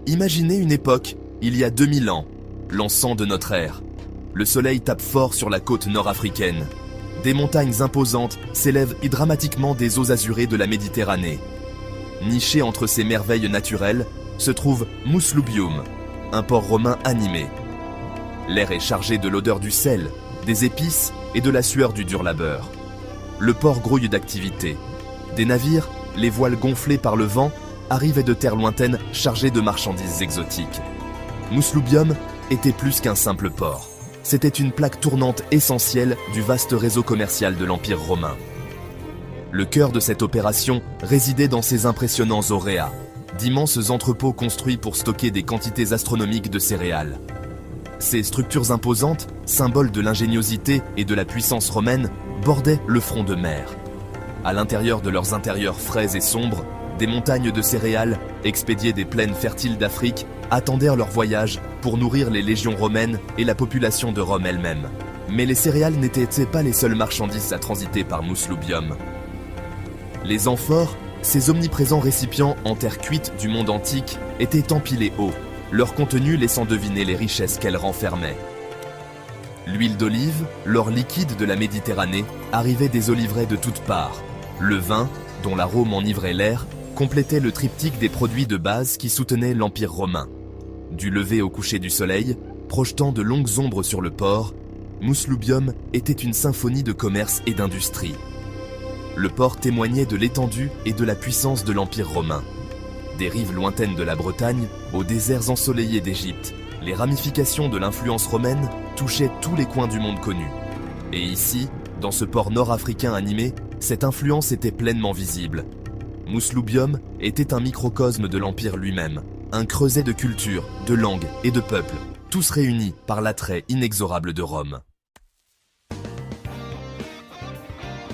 Imaginez une époque, il y a 2000 ans, l'encens de notre ère. Le soleil tape fort sur la côte nord-africaine. Des montagnes imposantes s'élèvent dramatiquement des eaux azurées de la Méditerranée. Niché entre ces merveilles naturelles se trouve Muslubium, un port romain animé. L'air est chargé de l'odeur du sel, des épices et de la sueur du dur labeur. Le port grouille d'activité. Des navires, les voiles gonflées par le vent, arrivaient de terres lointaines chargées de marchandises exotiques. Muslubium était plus qu'un simple port. C'était une plaque tournante essentielle du vaste réseau commercial de l'Empire romain. Le cœur de cette opération résidait dans ces impressionnants auréas, d'immenses entrepôts construits pour stocker des quantités astronomiques de céréales. Ces structures imposantes, symboles de l'ingéniosité et de la puissance romaine, bordaient le front de mer. À l'intérieur de leurs intérieurs frais et sombres, des montagnes de céréales, expédiées des plaines fertiles d'Afrique, attendirent leur voyage pour nourrir les légions romaines et la population de Rome elle-même. Mais les céréales n'étaient pas les seules marchandises à transiter par Muslubium. Les amphores, ces omniprésents récipients en terre cuite du monde antique, étaient empilés haut, leur contenu laissant deviner les richesses qu'elles renfermaient. L'huile d'olive, l'or liquide de la Méditerranée, arrivait des oliveraies de toutes parts. Le vin, dont l'arôme enivrait l'air, complétait le triptyque des produits de base qui soutenaient l'Empire romain. Du lever au coucher du soleil, projetant de longues ombres sur le port, Muslubium était une symphonie de commerce et d'industrie. Le port témoignait de l'étendue et de la puissance de l'Empire romain. Des rives lointaines de la Bretagne aux déserts ensoleillés d'Égypte, les ramifications de l'influence romaine touchaient tous les coins du monde connu. Et ici, dans ce port nord-africain animé, cette influence était pleinement visible. Muslubium était un microcosme de l'Empire lui-même, un creuset de culture, de langues et de peuples, tous réunis par l'attrait inexorable de Rome.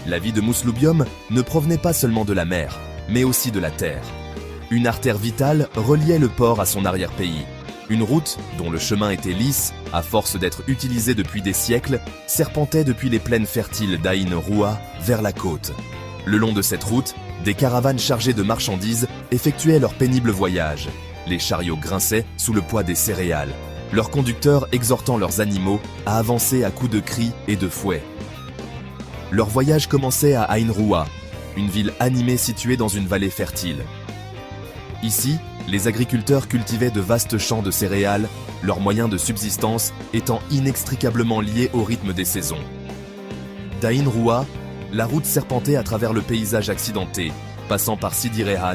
La vie de Muslubium ne provenait pas seulement de la mer, mais aussi de la terre. Une artère vitale reliait le port à son arrière-pays. Une route, dont le chemin était lisse, à force d'être utilisée depuis des siècles, serpentait depuis les plaines fertiles d'Aïn Roua vers la côte. Le long de cette route, des caravanes chargées de marchandises effectuaient leur pénible voyage. Les chariots grinçaient sous le poids des céréales, leurs conducteurs exhortant leurs animaux à avancer à coups de cris et de fouet. Leur voyage commençait à Aïn Roua, une ville animée située dans une vallée fertile. Ici, les agriculteurs cultivaient de vastes champs de céréales, leurs moyens de subsistance étant inextricablement liés au rythme des saisons. D'Aïn Roua, la route serpentait à travers le paysage accidenté, passant par Sidi Réhan